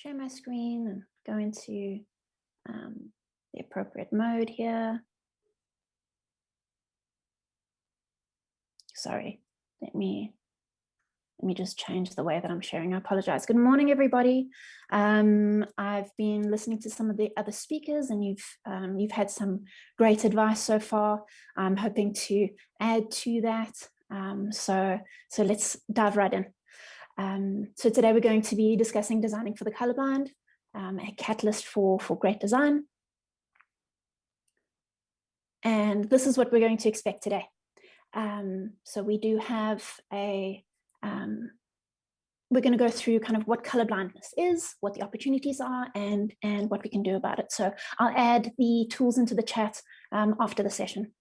share my screen and go into the appropriate mode here. Sorry, let me just change the way that I'm sharing. I apologize. Good morning, everybody. I've been listening to some of the other speakers, and you've had some great advice so far. I'm hoping to add to that. So let's dive right in. So today we're going to be discussing designing for the colorblind, a catalyst for great design. And this is what we're going to expect today. So we do have we're going to go through kind of what colorblindness is, what the opportunities are, and what we can do about it. So I'll add the tools into the chat after the session.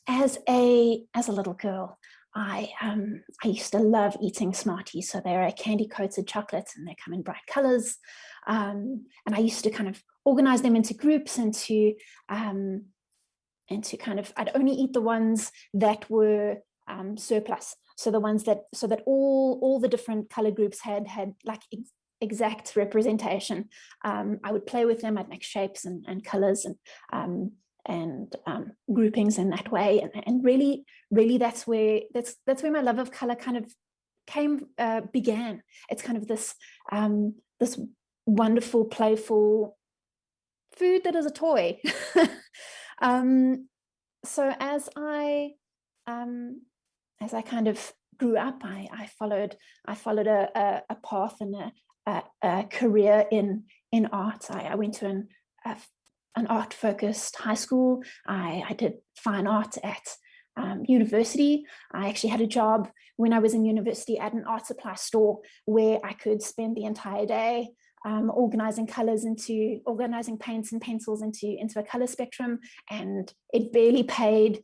As a little girl, I used to love eating Smarties. So they're a candy-coated chocolate, and they come in bright colors. And I used to kind of organize them into groups and to kind of, I'd only eat the ones that were surplus. So the ones that, so that all the different color groups had like exact representation. I would play with them. I'd make shapes and colors and groupings in that way. And really that's where my love of color kind of began. It's kind of this this wonderful, playful food that is a toy. So as I kind of grew up, I followed a path and a career in art. I went to an art-focused high school. I did fine art at university. I actually had a job when I was in university at an art supply store where I could spend the entire day organizing paints and pencils into a color spectrum, and it barely paid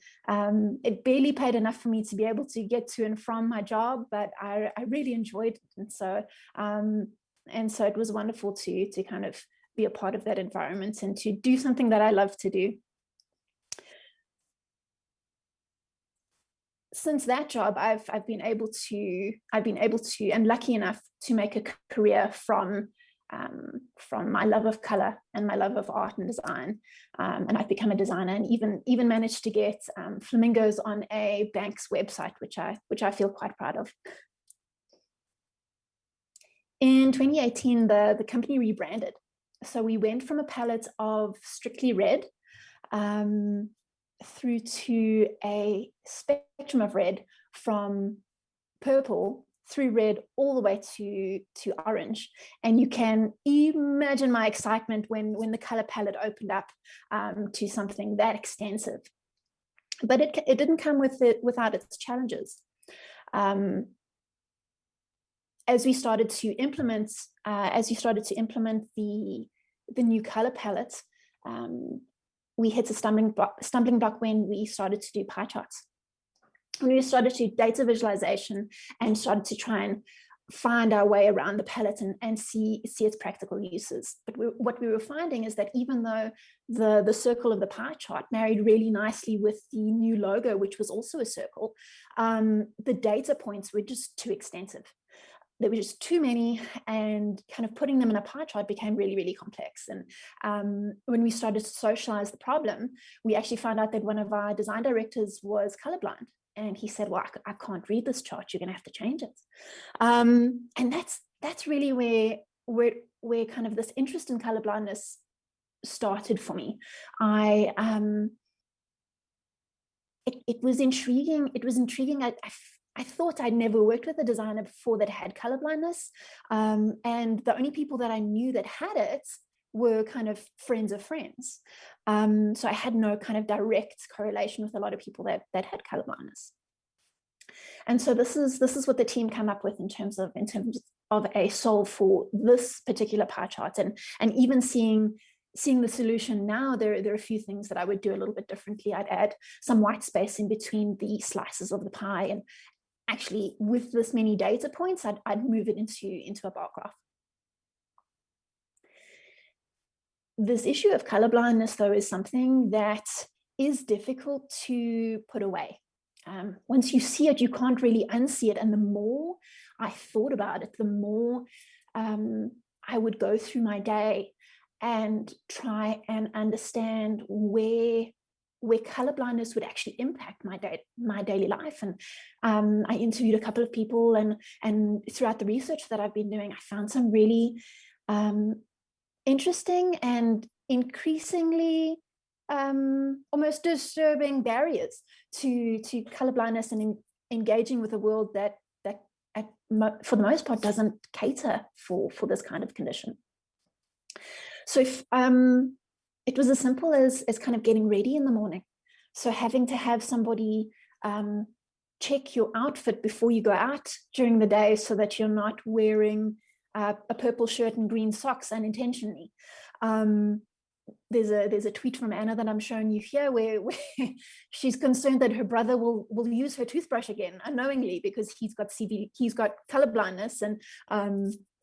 enough for me to be able to get to and from my job, but I really enjoyed it. And so it was wonderful to kind of be a part of that environment and to do something that I love to do. Since that job, I've been able to and lucky enough to make a career from my love of color and my love of art and design, and I've become a designer and even managed to get flamingos on a bank's website, which I feel quite proud of. In 2018, the company rebranded, so we went from a palette of strictly red through to a spectrum of red, from purple through red all the way to orange. And you can imagine my excitement when the color palette opened up to something that extensive. But it didn't come without its challenges. As we started to implement the new color palette, we hit a stumbling block when we started to do pie charts. When we started to do data visualization and started to try and find our way around the palette and see its practical uses. But what we were finding is that even though the circle of the pie chart married really nicely with the new logo, which was also a circle, the data points were just too extensive. There were just too many, and kind of putting them in a pie chart became really, really complex. And when we started to socialize the problem, we actually found out that one of our design directors was colorblind. And he said, well, I can't read this chart. You're going to have to change it. And that's really where kind of this interest in colorblindness started for me. It was intriguing. It was intriguing. I thought I'd never worked with a designer before that had colorblindness. And the only people that I knew that had it were kind of friends of friends. So I had no kind of direct correlation with a lot of people that had colorblindness. And so this is what the team came up with in terms of a solve for this particular pie chart. And even seeing the solution now, there are a few things that I would do a little bit differently. I'd add some white space in between the slices of the pie, and actually with this many data points, I'd move it into a bar graph. This issue of colorblindness, though, is something that is difficult to put away. Once you see it, you can't really unsee it. And the more I thought about it, the more I would go through my day and try and understand where colorblindness would actually impact my daily life. And I interviewed a couple of people, and throughout the research that I've been doing, I found some really interesting and increasingly almost disturbing barriers to colorblindness and engaging with a world that for the most part doesn't cater for this kind of condition. So if, it was as simple as kind of getting ready in the morning. So having to have somebody check your outfit before you go out during the day so that you're not wearing a purple shirt and green socks unintentionally. There's a tweet from Anna that I'm showing you here where she's concerned that her brother will use her toothbrush again unknowingly because he's got color blindness, and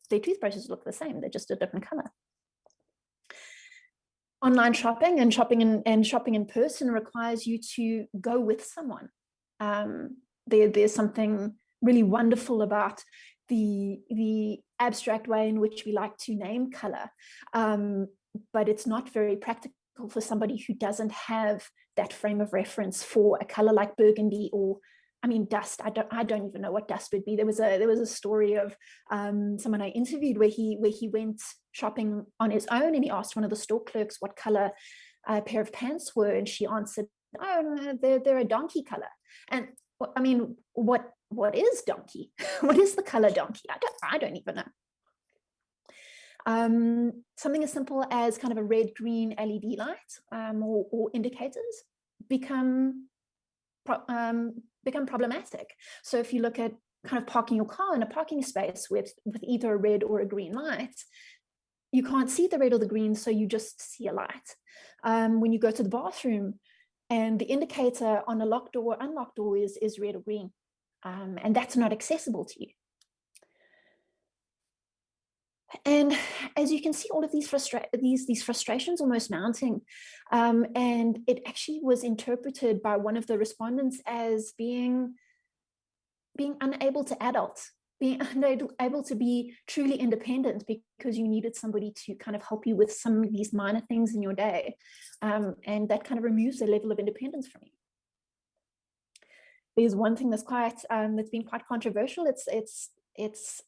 their toothbrushes look the same, they're just a different color. Online shopping and shopping in person requires you to go with someone. There's something really wonderful about the abstract way in which we like to name color, but it's not very practical for somebody who doesn't have that frame of reference for a color like burgundy, or I mean dust. I don't even know what dust would be. There was a story of someone I interviewed where he went shopping on his own, and he asked one of the store clerks what color a pair of pants were, and she answered, "Oh, they're a donkey color." And I mean, what is donkey? What is the color donkey? I don't even know. Something as simple as kind of a red-green LED light or indicators become problematic. So if you look at kind of parking your car in a parking space with either a red or a green light, you can't see the red or the green, so you just see a light. When you go to the bathroom and the indicator on a locked door or unlocked door is red or green, and that's not accessible to you. And as you can see, all of these frustrations almost mounting, and it actually was interpreted by one of the respondents as being unable to adult, being unable to be truly independent because you needed somebody to kind of help you with some of these minor things in your day, and that kind of removes a level of independence from you. There's one thing that's been quite controversial. It's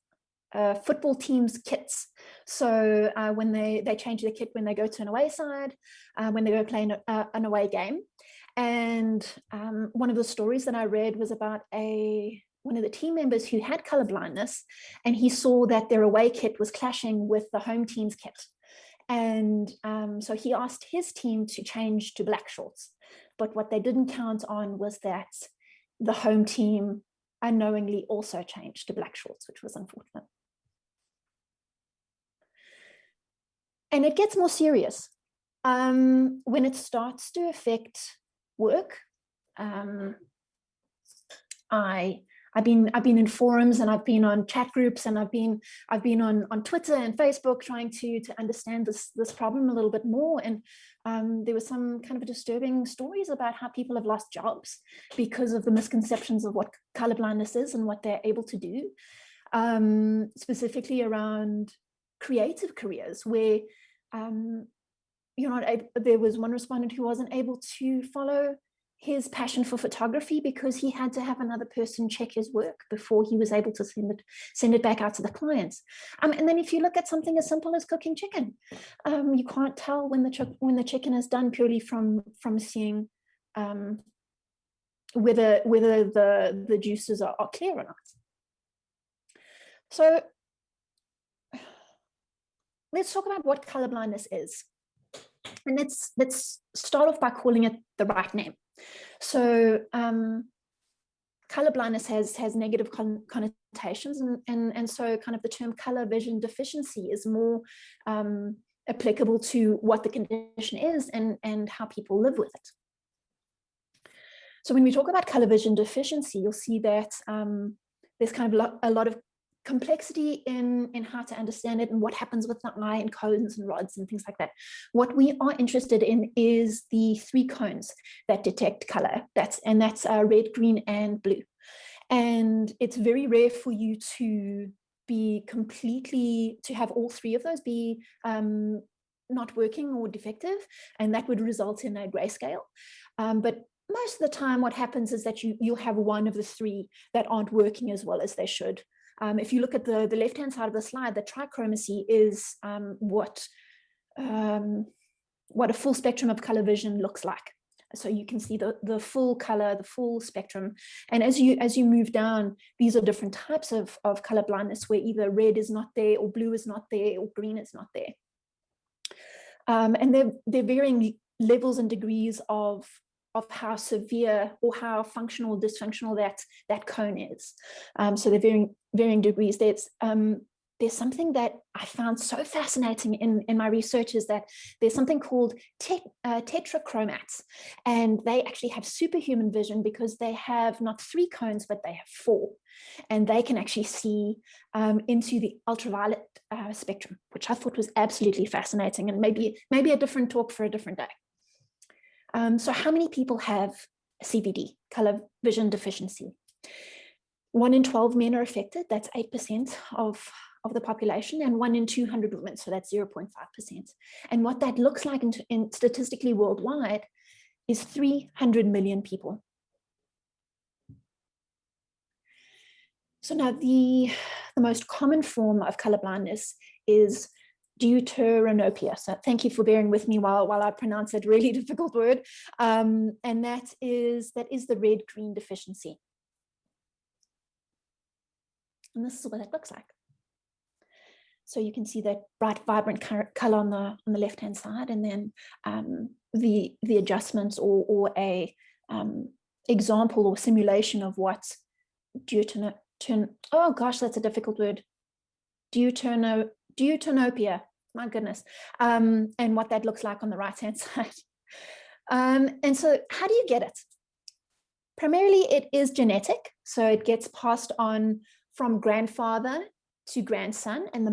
football teams' kits. So when they change their kit when they go to an away side, when they go play an away game. And one of the stories that I read was about one of the team members who had color blindness, and he saw that their away kit was clashing with the home team's kit. And so he asked his team to change to black shorts. But what they didn't count on was that the home team unknowingly also changed to black shorts, which was unfortunate. And it gets more serious when it starts to affect work. I've been in forums, and I've been on chat groups, and I've been on Twitter and Facebook trying to understand this problem a little bit more. And there were some kind of disturbing stories about how people have lost jobs because of the misconceptions of what colorblindness is and what they're able to do, specifically around creative careers where you're not able. There was one respondent who wasn't able to follow his passion for photography because he had to have another person check his work before he was able to send it back out to the clients. And then if you look at something as simple as cooking chicken, you can't tell when the chicken is done purely from seeing whether the juices are clear or not. So let's talk about what colorblindness is. And let's start off by calling it the right name. So colorblindness has negative connotations, and so kind of the term color vision deficiency is more applicable to what the condition is and how people live with it. So when we talk about color vision deficiency, you'll see that there's kind of a lot of complexity in how to understand it and what happens with the eye and cones and rods and things like that. What we are interested in is the 3 cones that detect color. That's red, green, and blue. And it's very rare for you to be completely, to have all three of those be not working or defective, and that would result in a grayscale. But most of the time what happens is that you'll have one of the three that aren't working as well as they should. If you look at the left-hand side of the slide, the trichromacy is what a full spectrum of color vision looks like. So you can see the full color, the full spectrum. And as you move down, these are different types of color blindness, where either red is not there, or blue is not there, or green is not there. And they're varying levels and degrees of how severe or how functional or dysfunctional that cone is. So they're varying degrees. There's something that I found so fascinating in my research, is that there's something called tetrachromats, and they actually have superhuman vision because they have not 3 cones, but they have 4, and they can actually see into the ultraviolet spectrum, which I thought was absolutely fascinating, and maybe a different talk for a different day. So how many people have CVD, color vision deficiency? 1 in 12 men are affected, that's 8% of the population, and 1 in 200 women, so that's 0.5%. And what that looks like in statistically worldwide is 300 million people. So now the most common form of color blindness is deuteranopia. So thank you for bearing with me while I pronounce that really difficult word. And that is the red-green deficiency. And this is what that looks like. So you can see that bright, vibrant color on the left-hand side, and then the adjustments or a example or simulation of what oh gosh, that's a difficult word. Deuteranopia, my goodness, and what that looks like on the right-hand side. And so how do you get it? Primarily, it is genetic, so it gets passed on from grandfather to grandson, and the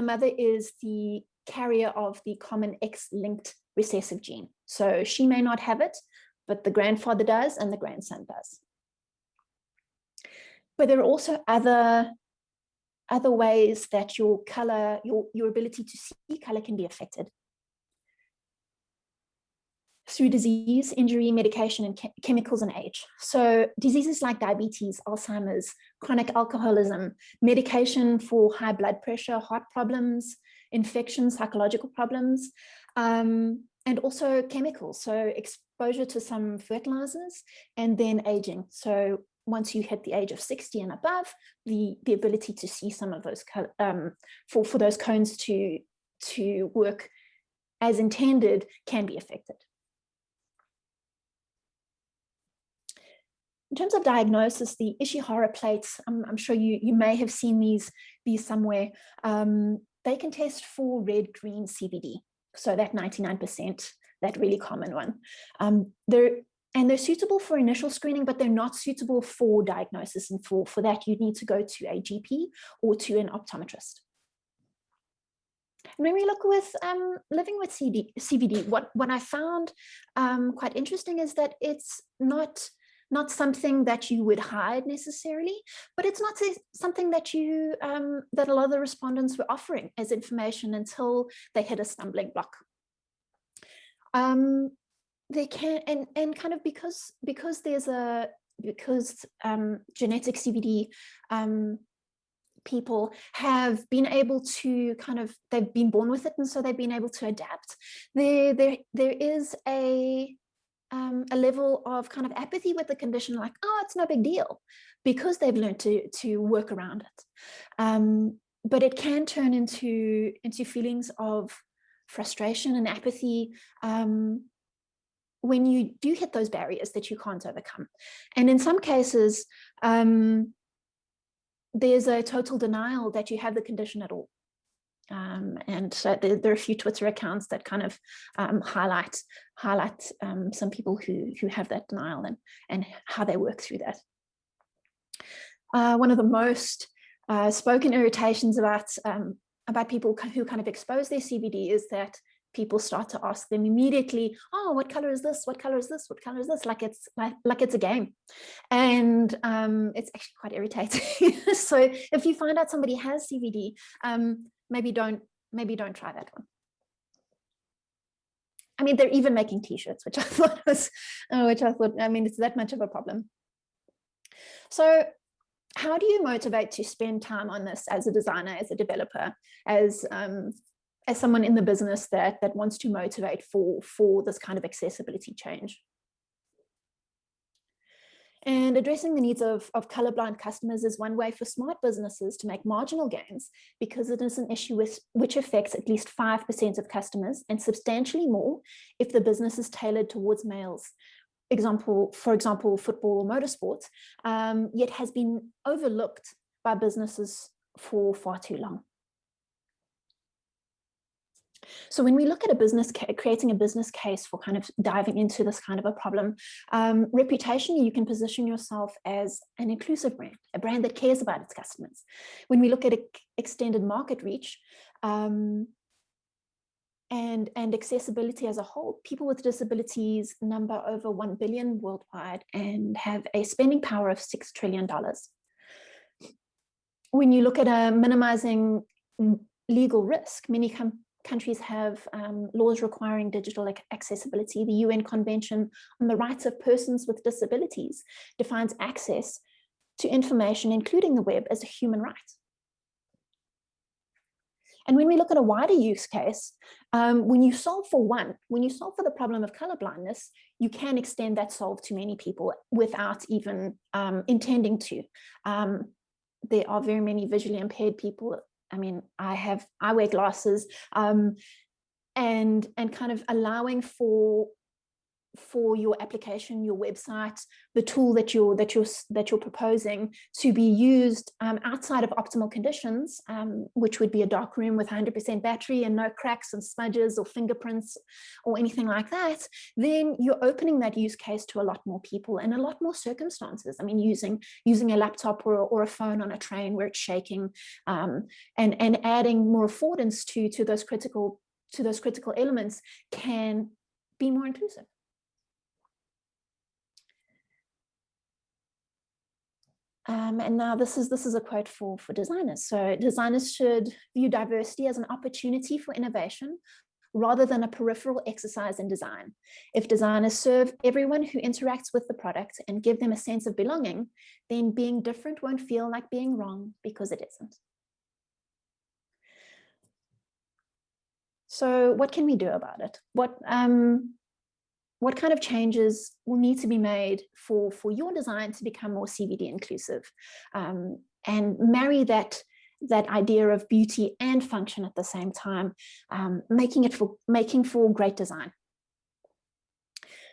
mother is the carrier of the common X-linked recessive gene. So she may not have it, but the grandfather does, and the grandson does. But there are also other ways that your color, your ability to see color can be affected. Through disease, injury, medication, and chemicals and age. So diseases like diabetes, Alzheimer's, chronic alcoholism, medication for high blood pressure, heart problems, infections, psychological problems, and also chemicals. So exposure to some fertilizers, and then aging. So once you hit the age of 60 and above, the ability to see some of those, for those cones to work as intended can be affected. In terms of diagnosis, the Ishihara plates, I'm sure you may have seen these somewhere. They can test for red-green CVD, so that 99%, that really common one. They're suitable for initial screening, but they're not suitable for diagnosis, and for that you need to go to a GP or to an optometrist. And when we look with living with CVD, what I found quite interesting is that it's not something that you would hide necessarily, but it's not something that that a lot of the respondents were offering as information until they hit a stumbling block. They can, and kind of because genetic CVD people have been able to they've been born with it, and so they've been able to adapt. There is a level of kind of apathy with the condition, like, oh, it's no big deal, because they've learned to work around it. But it can turn into feelings of frustration and apathy when you do hit those barriers that you can't overcome. And in some cases, there's a total denial that you have the condition at all. And so there are a few Twitter accounts that kind of highlight some people who have that denial and how they work through that. One of the most spoken irritations about people who kind of expose their CVD is that people start to ask them immediately, oh, what color is this? What color is this? What color is this? Like it's a game. And it's actually quite irritating. So if you find out somebody has CVD, maybe don't try that one. I mean, they're even making t-shirts, which I thought, I mean, it's that much of a problem. So how do you motivate to spend time on this as a designer, as a developer, as someone in the business that wants to motivate for this kind of accessibility change? And addressing the needs of colorblind customers is one way for smart businesses to make marginal gains, because it is an issue which affects at least 5% of customers and substantially more if the business is tailored towards males. For example, football or motorsports, yet has been overlooked by businesses for far too long. So when we look at a business creating a business case for kind of diving into this kind of a problem, reputationally, you can position yourself as an inclusive brand, a brand that cares about its customers. When we look at extended market reach and accessibility as a whole, people with disabilities number over 1 billion worldwide and have a spending power of $6 trillion. When you look at minimizing legal risk, many countries have laws requiring digital accessibility. The UN Convention on the Rights of Persons with Disabilities defines access to information, including the web, as a human right. And when we look at a wider use case, when you solve for the problem of colorblindness, you can extend that solve to many people without even intending to. There are very many visually impaired people. I mean, I wear glasses, and kind of allowing for your application, your website, the tool that you're proposing to be used outside of optimal conditions, which would be a dark room with 100% battery and no cracks and smudges or fingerprints or anything like that, then you're opening that use case to a lot more people and a lot more circumstances. I mean, using a laptop or a phone on a train where it's shaking, and adding more affordance to those critical elements can be more inclusive. And now this is a quote for designers. So designers should view diversity as an opportunity for innovation rather than a peripheral exercise in design. If designers serve everyone who interacts with the product and give them a sense of belonging, then being different won't feel like being wrong, because it isn't. So what can we do about it? What kind of changes will need to be made for your design to become more CVD inclusive, and marry that idea of beauty and function at the same time, making for great design.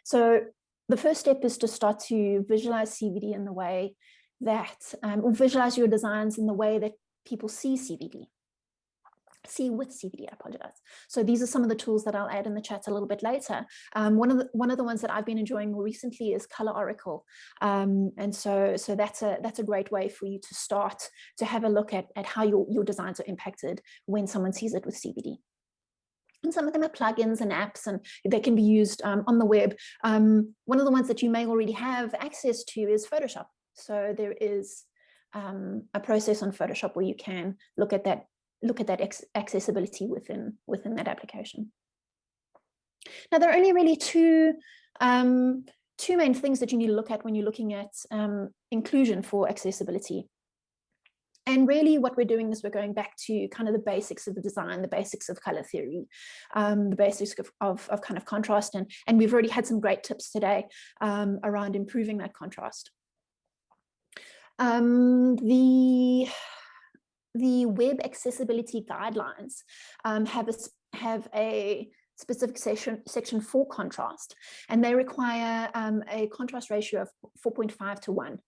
So the first step is to start to visualize CVD in the way that, or visualize your designs in the way that people see CVD. See with CVD, I apologize. So these are some of the tools that I'll add in the chat a little bit later. One of the ones that I've been enjoying more recently is Color Oracle, and so that's a great way for you to start to have a look at how your designs are impacted when someone sees it with CVD. And some of them are plugins and apps, and they can be used on the web. One of the ones that you may already have access to is Photoshop. So there is a process on Photoshop where you can look at that accessibility within that application. Now, there are only really two main things that you need to look at when you're looking at inclusion for accessibility. And really what we're doing is we're going back to kind of the basics of the design, the basics of color theory, the basics of kind of contrast. And we've already had some great tips today around improving that contrast. The web accessibility guidelines have a specific section for contrast, and they require a contrast ratio of 4.5 to 1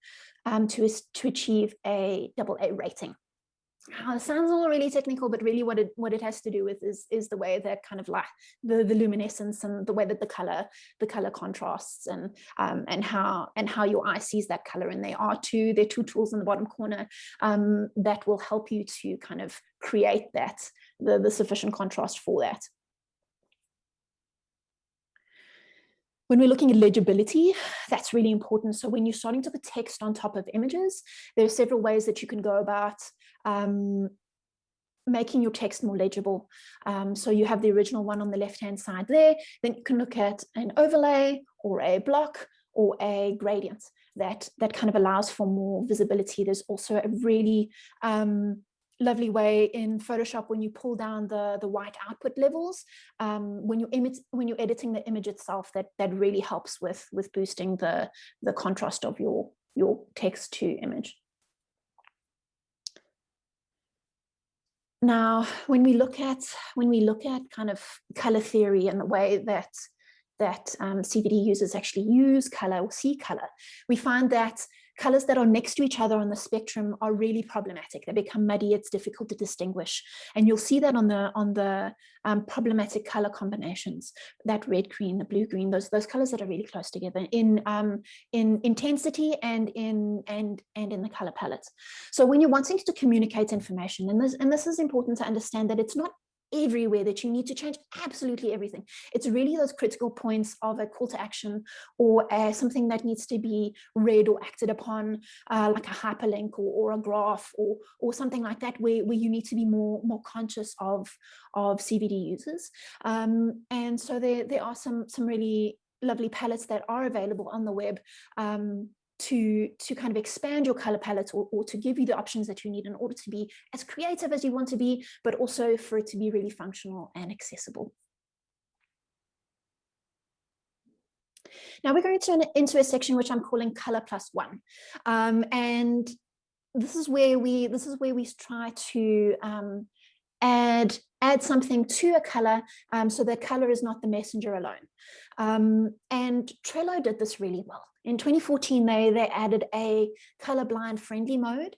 to achieve a AA rating. It sounds all really technical, but really what it has to do with is the way that kind of like the luminescence and the way that the color contrasts, and how your eye sees that color. And there are two tools in the bottom corner that will help you to kind of create the sufficient contrast for that. When we're looking at legibility, that's really important. So when you're starting to put text on top of images, there are several ways that you can go about making your text more legible. So you have the original one on the left-hand side there. Then you can look at an overlay or a block or a gradient that kind of allows for more visibility. There's also a really lovely way in Photoshop when you pull down the white output levels, when you're editing the image itself, that really helps with boosting the contrast of your text to image. Now, when we look at kind of color theory and the way that CVD users actually use color or see color, we find that colors that are next to each other on the spectrum are really problematic. They become muddy. It's difficult to distinguish, and you'll see that on the problematic color combinations. That red green, the blue green, those colors that are really close together in intensity and in the color palette. So when you're wanting to communicate information, and this is important to understand, that it's not everywhere that you need to change absolutely everything. It's really those critical points of a call to action or something that needs to be read or acted upon, like a hyperlink or a graph or something like that, where you need to be more conscious of CVD users. And so there are some really lovely palettes that are available on the web to kind of expand your color palette or to give you the options that you need in order to be as creative as you want to be, but also for it to be really functional and accessible. Now we're going to turn into a section which I'm calling Color Plus One, and this is where we try to add something to a color, so that color is not the messenger alone. And Trello did this really well. In 2014, they added a colorblind friendly mode,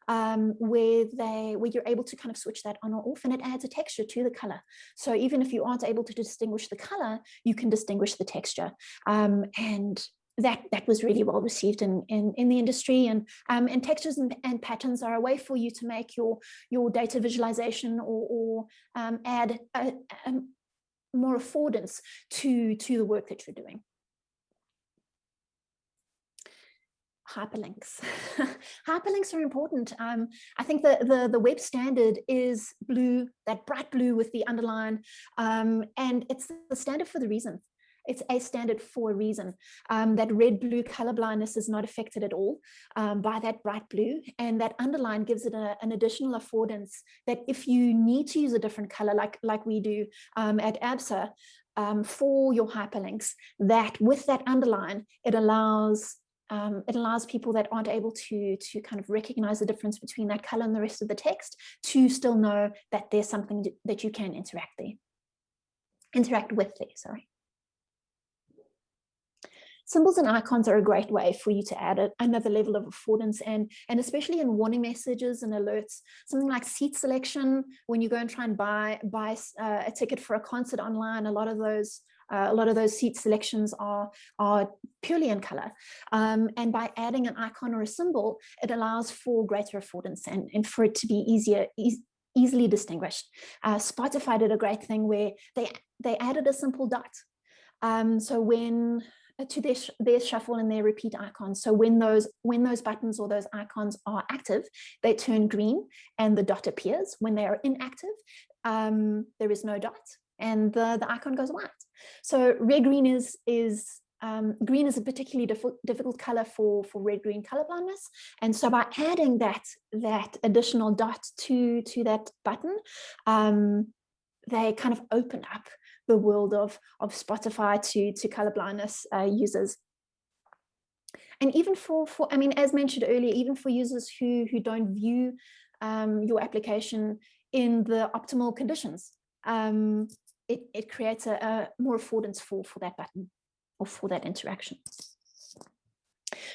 where you're able to kind of switch that on or off, and it adds a texture to the color. So even if you aren't able to distinguish the color, you can distinguish the texture. And that was really well received in the industry, and textures and patterns are a way for you to make your data visualization or add more affordance to the work that you're doing. Hyperlinks. Hyperlinks are important. I think the web standard is blue, that bright blue with the underline, and it's the standard for the reason. It's a standard for a reason. That red-blue colorblindness is not affected at all by that bright blue, and that underline gives it an additional affordance that if you need to use a different color, like we do at ABSA for your hyperlinks, that with that underline, it allows people that aren't able to kind of recognize the difference between that color and the rest of the text to still know that there's something that you can interact with there, sorry. Symbols and icons are a great way for you to add another level of affordance, and especially in warning messages and alerts. Something like seat selection, when you go and try and buy a ticket for a concert online, a lot of those seat selections are purely in color. And by adding an icon or a symbol, it allows for greater affordance and for it to be easily distinguished. Spotify did a great thing where they added a simple dot. So when to their shuffle and their repeat icons. So when those buttons or those icons are active, they turn green and the dot appears. When they are inactive, there is no dot and the icon goes white. So red-green is green is a particularly difficult color for red-green colorblindness. And so by adding that additional dot to that button, they kind of open up the world of Spotify to colorblindness users. And even for I mean, as mentioned earlier, even for users who don't view your application in the optimal conditions, it creates a more affordance for that button or for that interaction.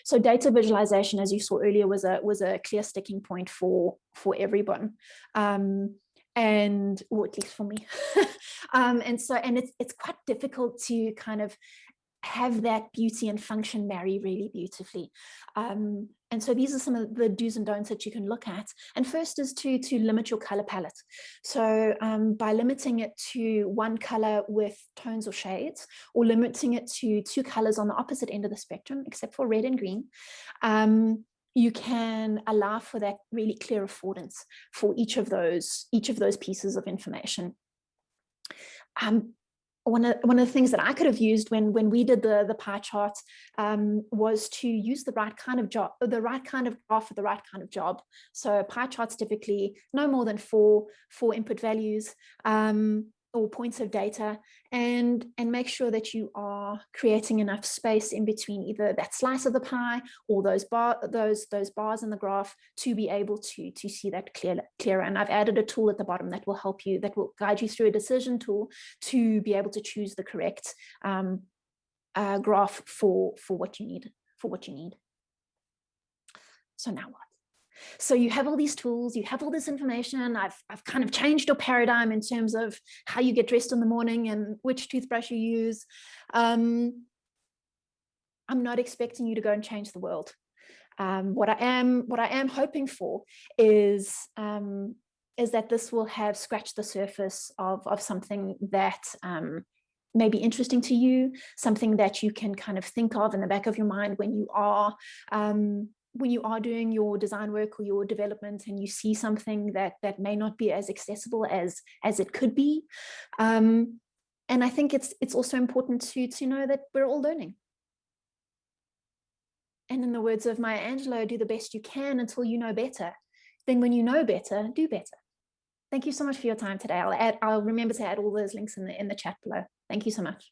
So data visualization, as you saw earlier, was a clear sticking point for everyone. And or at least for me. And it's quite difficult to kind of have that beauty and function marry really beautifully. And so these are some of the do's and don'ts that you can look at. And first is to limit your color palette. So by limiting it to one color with tones or shades, or limiting it to 2 colors on the opposite end of the spectrum, except for red and green, you can allow for that really clear affordance for each of those pieces of information. One of the things that I could have used when we did the pie chart was to use the right kind of graph for the right kind of job. So pie charts typically no more than four input values or points of data, and make sure that you are creating enough space in between either that slice of the pie or those bars in the graph to be able to see that clearer. And I've added a tool at the bottom that will help you, that will guide you through a decision tool to be able to choose the correct graph for what you need. So now what? So you have all these tools, you have all this information. I've kind of changed your paradigm in terms of how you get dressed in the morning and which toothbrush you use. I'm not expecting you to go and change the world. What I am hoping for is that this will have scratched the surface of something that may be interesting to you, something that you can kind of think of in the back of your mind when you are doing your design work or your development, and you see something that may not be as accessible as it could be. And I think it's also important to know that we're all learning. And in the words of Maya Angelou, do the best you can until you know better. Then when you know better, do better. Thank you so much for your time today. I'll remember to add all those links in the chat below. Thank you so much.